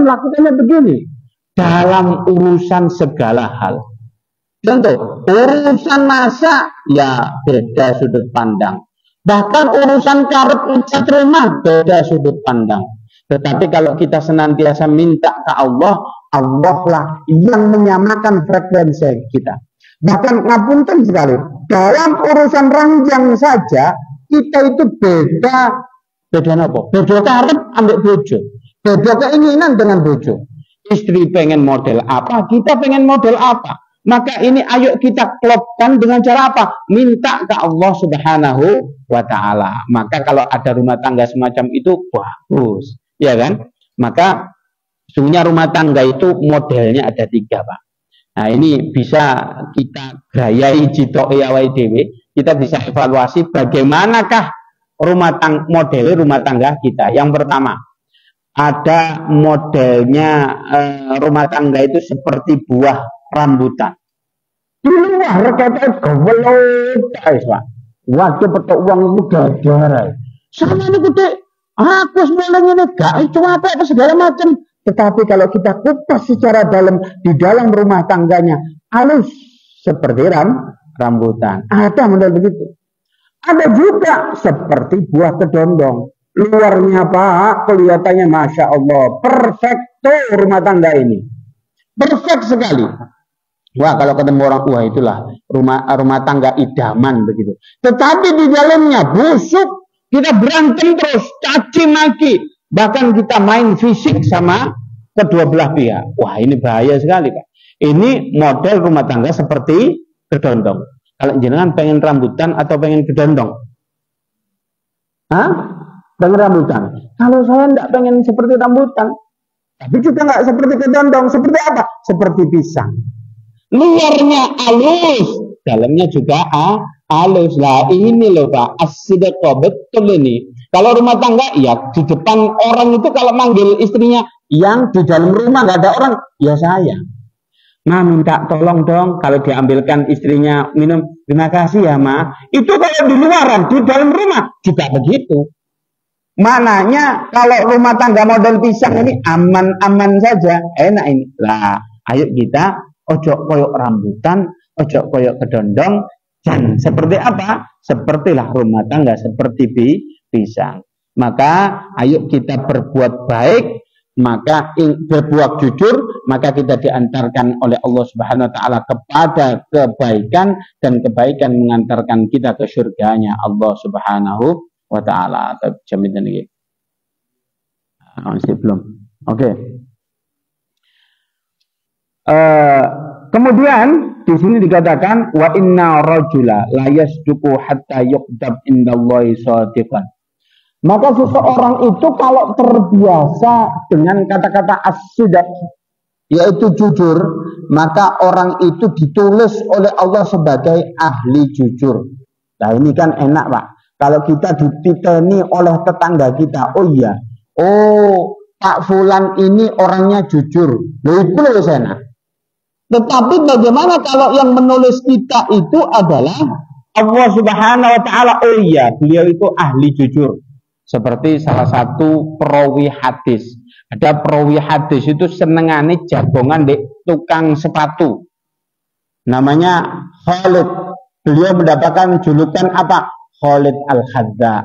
melakukannya begini. Dalam urusan segala hal. Contoh, urusan masak, ya beda sudut pandang. Bahkan urusan karep ngecat rumah, beda sudut pandang. Tetapi kalau kita senantiasa minta ke Allah, Allah lah yang menyamakan frekuensi kita. Bahkan ngapunten sekali, dalam urusan ranjang saja, kita itu beda apa? Beda karep ambek bojo. Beda keinginan dengan bojo. Istri pengen model apa, kita pengen model apa. Maka ini ayo kita klopkan dengan cara apa? Minta ke Allah Subhanahu wa Ta'ala. Maka kalau ada rumah tangga semacam itu bagus, ya kan? Maka sesungguhnya rumah tangga itu modelnya ada 3, Pak. Nah, ini bisa kita gayai jitoke awake dhewe. Kita bisa evaluasi bagaimanakah model rumah tangga kita. Yang pertama, ada modelnya rumah tangga itu seperti buah rambutan. Di luar kata goblok, Pak. Waktu petok uang itu dadar. Sama ini gede. Aku sebenarnya ini gak itu apa segala macam. Tetapi kalau kita kupas secara dalam di dalam rumah tangganya halus seperti rambutan. Ada model begitu. Ada juga seperti buah kedondong. Luarnya Pak, kelihatannya Masya Allah, perfecto rumah tangga ini. Perfect sekali. Wah, kalau ketemu orang, wah itulah rumah tangga idaman begitu. Tetapi di dalamnya busuk, kita berantem terus, caci maki. Bahkan kita main fisik sama kedua belah pihak. Wah, ini bahaya sekali, Pak. Ini model rumah tangga seperti kedondong. Kalau jenengan pengen rambutan atau pengen kedondong? Hah? Pengen rambutan. Kalau saya tidak pengen seperti rambutan, tapi juga nggak seperti kedondong. Seperti apa? Seperti pisang. Luarnya halus, dalamnya juga halus. Lah ini loh Pak, as-sidqah, betul ini. Kalau rumah tangga, ya di depan orang itu kalau manggil istrinya, yang di dalam rumah nggak ada orang, ya saya. Ma, minta tolong dong kalau diambilkan istrinya minum. Terima kasih ya Ma. Itu kalau di luaran, di dalam rumah juga begitu. Mananya kalau rumah tangga model pisang ini aman-aman saja, enak ini. Lah, ayo kita ojo koyok rambutan, ojo koyok kedondong, dan seperti apa? Sepertilah rumah tangga seperti pisang. Maka ayo kita berbuat baik, maka berbuat jujur, maka kita diantarkan oleh Allah Subhanahu wa Ta'ala kepada kebaikan, dan kebaikan mengantarkan kita ke surganya Allah Subhanahu wa Ta'ala. Jamin ini. Masih belum. Oke. Kemudian di sini dikatakan wa inna rajula la yasduqu hatta yuqdab indallahi shadiqan. Maka seseorang itu kalau terbiasa dengan kata-kata as-sidq, yaitu jujur, maka orang itu ditulis oleh Allah sebagai ahli jujur. Nah ini kan enak Pak. Kalau kita dititeni oleh tetangga kita, oh iya, oh Pak Fulan ini orangnya jujur, itu loh enak. Tetapi bagaimana kalau yang menulis kita itu adalah Allah Subhanahu wa Ta'ala? Oh iya, beliau itu ahli jujur. Seperti salah satu perawi hadis. Ada perawi hadis itu senengane jagongan di tukang sepatu. Namanya Khalid. Beliau mendapatkan julukan apa? Khalid Al-Khadza.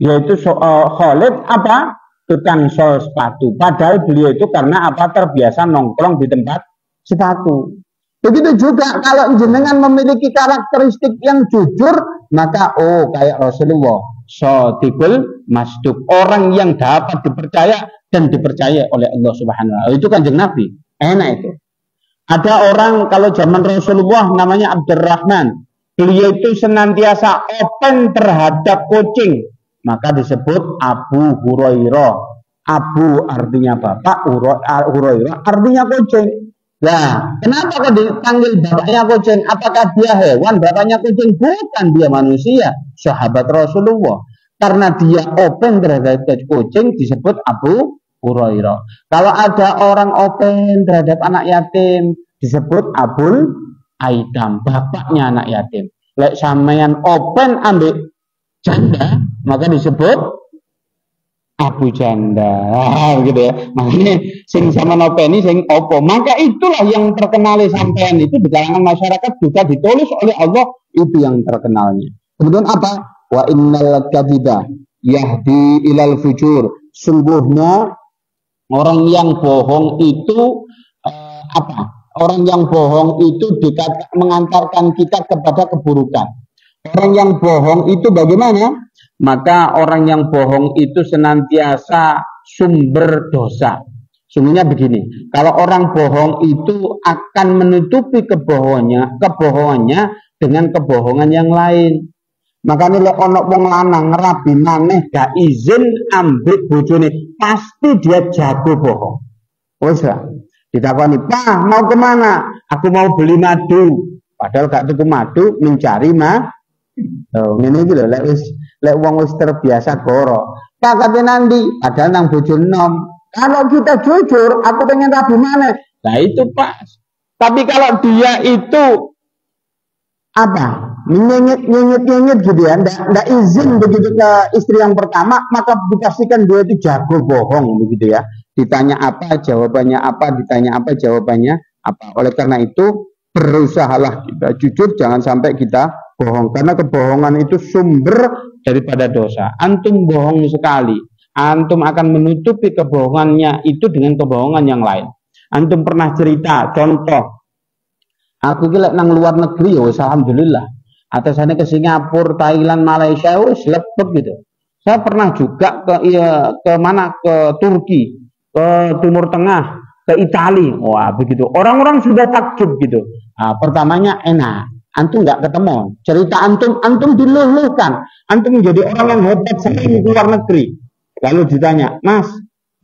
Yaitu Khalid apa? Tukang sol sepatu. Padahal beliau itu karena apa? Terbiasa nongkrong di tempat sepatu. Begitu juga kalau jenengan memiliki karakteristik yang jujur, maka oh kayak Rasulullah, shadiqul masduq, orang yang dapat dipercaya dan dipercaya oleh Allah Subhanahu wa Ta'ala. Itu Kanjeng Nabi. Enak itu. Ada orang kalau zaman Rasulullah namanya Abdurrahman. Beliau itu senantiasa open terhadap kucing. Maka disebut Abu Hurairah. Abu artinya bapak, Hurairah artinya kucing. Nah, kenapa kok dipanggil bapaknya kucing? Apakah dia hewan? Bapaknya kucing? Bukan, dia manusia, sahabat Rasulullah. Karena dia open terhadap kucing disebut Abu Hurairah. Kalau ada orang open terhadap anak yatim disebut Abul Aitam, bapaknya anak yatim. Lek sampeyan open ambil janda, maka disebut Abu Janda gitu ya. Makanya sing sama nopeni sing opo. Maka itulah yang terkenal sampean itu di kalangan masyarakat juga ditulis oleh Allah, itu yang terkenalnya. Kemudian apa? Wa innal kadhiba yahdi ilal fujur. Sungguhnya orang yang bohong itu apa? Orang yang bohong itu mengantarkan kita kepada keburukan. Orang yang bohong itu bagaimana? Maka orang yang bohong itu senantiasa sumber dosa. Sungguhnya begini, kalau orang bohong itu akan menutupi kebohongannya dengan kebohongan yang lain. Makanya lek ono wong lanang rabi maneh gak izin ambek bojone, pasti dia jago bohong. Wes lah, ditakoni, "Pak, mau kemana?" "Aku mau beli madu." Padahal gak tuku madu, mencari ini gitu lek wong wis terbiasa goro. "Pak, kate nandi?" Padahal nang bojo nom. Kalau kita jujur, aku pengen rabi maneh. Nah itu Pak. Tapi kalau dia itu apa? Nyenyet gitu ya, ndak izin begitu ke istri yang pertama, maka dipastikan dia itu jago bohong begitu ya. Ditanya apa, jawabannya apa, ditanya apa, jawabannya apa. Oleh karena itu, berusahalah kita jujur, jangan sampai kita bohong, karena kebohongan itu sumber daripada dosa. Antum bohong sekali, antum akan menutupi kebohongannya itu dengan kebohongan yang lain. Antum pernah cerita, contoh, aku gila nang luar negeri, alhamdulillah, atasannya ke Singapura, Thailand, Malaysia, lepet gitu. Saya pernah juga ke mana, ke Turki, ke Timur Tengah, ke Italia. Wah begitu, orang-orang sudah takjub gitu. Nah, pertamanya enak, antum nggak ketemu, cerita antum diluluhkan, antum menjadi orang yang hebat sekali di luar negeri. Lalu ditanya, "Mas,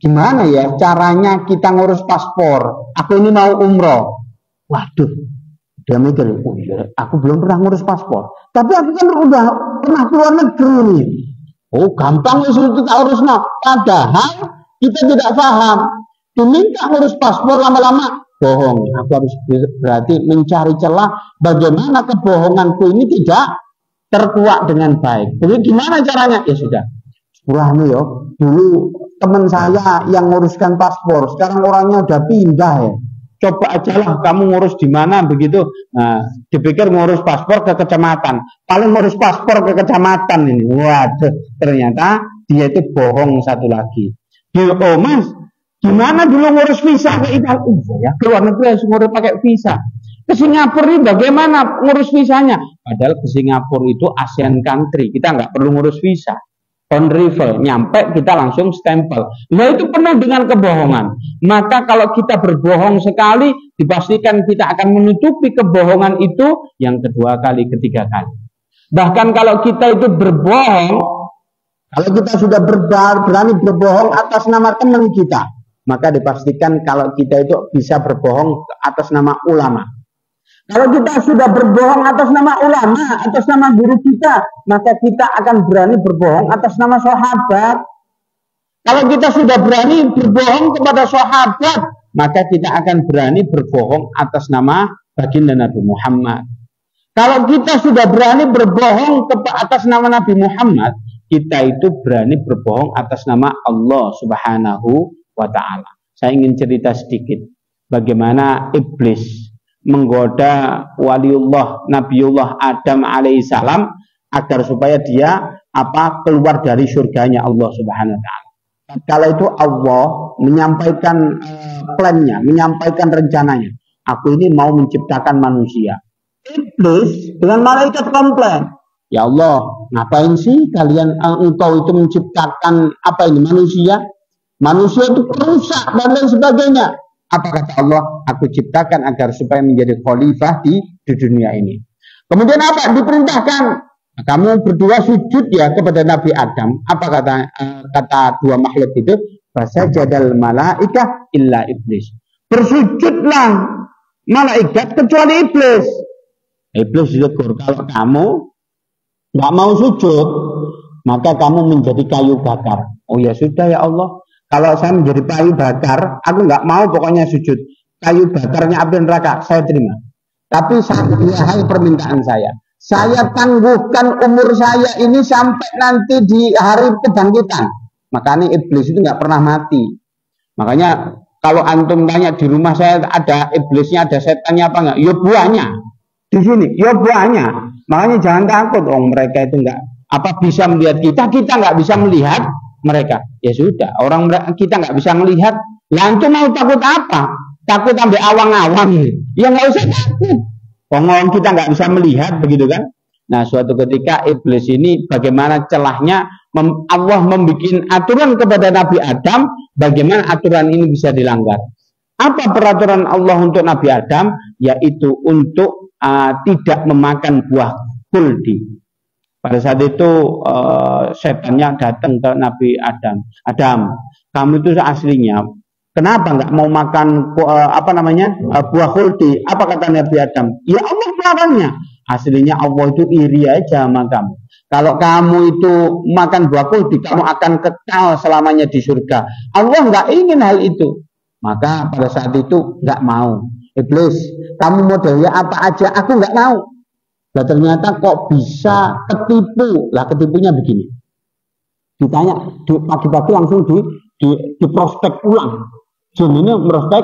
gimana ya caranya kita ngurus paspor? Aku ini mau umroh." Waduh, dia mikir, "Oh iya, aku belum pernah ngurus paspor, tapi aku kan udah pernah keluar negeri nih." Oh gampang itu kita urus, no. Padahal kita tidak paham. Diminta ngurus paspor, lama-lama bohong. Aku harus berarti mencari celah bagaimana kebohonganku ini tidak terkuak dengan baik. Jadi gimana caranya? Ya sudah, sepurahnya yo. Dulu teman saya yang nguruskan paspor, sekarang orangnya udah pindah ya. Coba aja lah kamu ngurus di mana begitu. Nah, dipikir ngurus paspor ke kecamatan, paling ngurus paspor ke kecamatan ini. Waduh, ternyata dia itu bohong satu lagi. Oh Mas, gimana dulu ngurus visa ke Italia? Ya, ke luar negeri harus ngurus pakai visa. Ke Singapura ini bagaimana ngurus visanya? Padahal ke Singapura itu ASEAN country, kita nggak perlu ngurus visa. On arrival, nyampe kita langsung stempel. Nah itu penuh dengan kebohongan. Maka kalau kita berbohong sekali, dipastikan kita akan menutupi kebohongan itu yang kedua kali, ketiga kali. Bahkan kalau kita itu berbohong, kalau kita sudah berani berbohong atas nama teman kita, maka dipastikan kalau kita itu bisa berbohong atas nama ulama. Kalau kita sudah berbohong atas nama ulama, atas nama guru kita, maka kita akan berani berbohong atas nama sahabat. Kalau kita sudah berani berbohong kepada sahabat, maka kita akan berani berbohong atas nama baginda Nabi Muhammad. Kalau kita sudah berani berbohong atas nama Nabi Muhammad, kita itu berani berbohong atas nama Allah Subhanahu wa Ta'ala. Saya ingin cerita sedikit bagaimana iblis menggoda waliullah Nabiullah Adam alaihissalam agar supaya dia keluar dari surganya Allah Subhanahu wa Ta'ala. Kala itu Allah menyampaikan plannya, menyampaikan rencananya. Aku ini mau menciptakan manusia. Iblis dengan malaikat komplain, "Ya Allah, ngapain sih kalian engkau itu menciptakan manusia? Manusia itu perusak dan lain sebagainya." Apa kata Allah? "Aku ciptakan agar supaya menjadi khalifah di dunia ini." Kemudian apa? Diperintahkan, kamu berdua sujud ya kepada Nabi Adam. Apa kata dua makhluk itu? Fasajadal malaikah illa iblis. Bersujudlah malaikat kecuali iblis. Iblis ditegur, kalau kamu nggak mau sujud, maka kamu menjadi kayu bakar. Oh ya sudah ya Allah. Kalau saya menjadi kayu bakar, aku nggak mau pokoknya sujud. Kayu bakarnya api neraka, saya terima. Tapi dua hal permintaan saya. Saya tangguhkan umur saya ini sampai nanti di hari kebangkitan. Makanya iblis itu nggak pernah mati. Makanya kalau antum tanya di rumah saya ada iblisnya, ada setannya apa enggak? Ya buahnya. Di sini, ya buahnya. Makanya jangan takut, mereka itu enggak bisa melihat kita nggak bisa melihat mereka. Ya sudah, kita nggak bisa melihat. Lah antum mau takut apa? Takut ambil awang-awang. Ya nggak usah takut. Ngomong kita nggak bisa melihat, begitu kan? Nah, suatu ketika iblis ini bagaimana celahnya Allah membuat aturan kepada Nabi Adam, bagaimana aturan ini bisa dilanggar. Apa peraturan Allah untuk Nabi Adam? Yaitu untuk tidak memakan buah kuldi. Pada saat itu setannya datang ke Nabi Adam. Adam, kamu itu aslinya kenapa nggak mau makan buah kuldi? Apa kata Nabi Adam? Ya Allah melarangnya. Aslinya Allah itu iri aja sama kamu. Kalau kamu itu makan buah kuldi, kamu akan kekal selamanya di surga. Allah nggak ingin hal itu. Maka pada saat itu nggak mau. Iblis, kamu modelnya apa aja, aku nggak mau. Nah, ternyata kok bisa ketipu. Lah ketipunya begini. Ditanya pagi-pagi langsung di prospek ulang. Jin ini merospek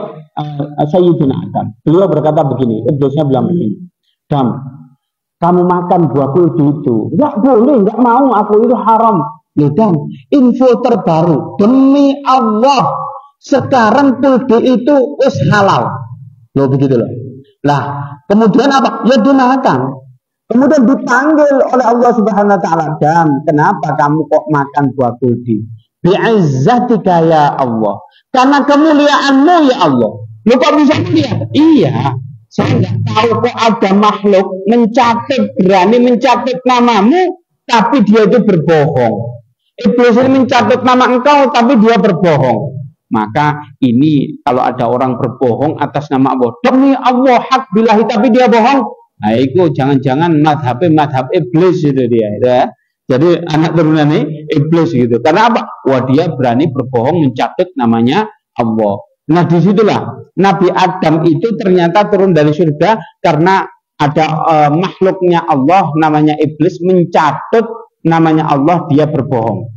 Sayyidina Adam. Beliau berkata begini, iblisnya bilang begini. Adam, kamu makan buah kuldi itu. Nggak boleh, nggak mau, aku itu haram. Dan info terbaru, demi Allah, sekarang kuldi itu wis halal. Loh begitu loh. Lah, kemudian apa? Ya dimakan. Kemudian dipanggil oleh Allah Subhanahu wa taala, "Adam, kenapa kamu kok makan buah kuldi?" Bi'izzatika ya Allah. Karena kemuliaanmu ya Allah. Lu kok bisa mulia? Iya. Saya nggak tahu kok ada makhluk berani mencatat namamu, tapi dia itu berbohong. Iblis ini mencatat nama engkau, tapi dia berbohong. Maka ini kalau ada orang berbohong atas nama Allah, demi Allah hak billahi, tapi dia bohong. Nah itu jangan-jangan madhab iblis itu dia. Ya. Jadi anak turunan ini iblis gitu. Karena apa? Wah dia berani berbohong mencatat namanya Allah. Nah disitulah Nabi Adam itu ternyata turun dari surga karena ada makhluknya Allah namanya iblis mencatat namanya Allah, dia berbohong.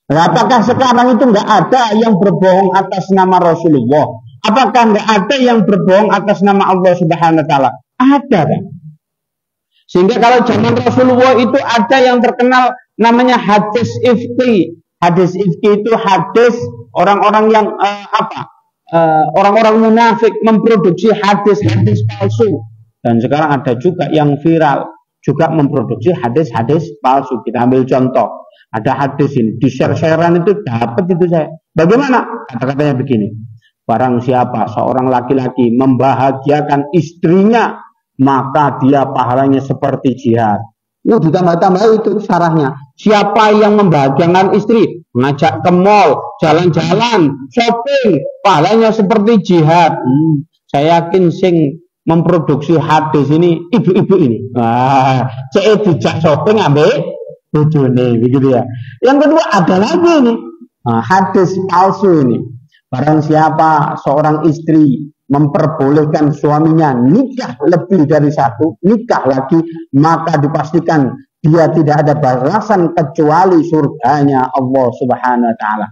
Nah, apakah sekarang itu nggak ada yang berbohong atas nama Rasulullah? Apakah nggak ada yang berbohong atas nama Allah Subhanahu wa taala? Ada kan? Sehingga kalau zaman Rasulullah itu ada yang terkenal namanya hadis ifki. Hadis ifki itu hadis orang-orang yang orang-orang munafik memproduksi hadis-hadis palsu. Dan sekarang ada juga yang viral juga memproduksi hadis-hadis palsu. Kita ambil contoh, ada hadis ini di share-sharean itu dapat itu saya. Bagaimana? Kata-katanya begini. Barang siapa seorang laki-laki membahagiakan istrinya, maka dia pahalanya seperti jihad. Ditambah-tambah itu syarahnya. Siapa yang membahagiakan istri, mengajak ke mall, jalan-jalan, shopping, pahalanya seperti jihad. Saya yakin sing memproduksi hadis ini ibu-ibu ini. Wah, saya dijak shopping ambil bojone, begitu ya. Yang kedua ada lagi ini, hadis palsu ini. Barang siapa seorang istri memperbolehkan suaminya nikah lebih dari satu, nikah lagi, maka dipastikan dia tidak ada balasan kecuali surganya Allah Subhanahu wa taala.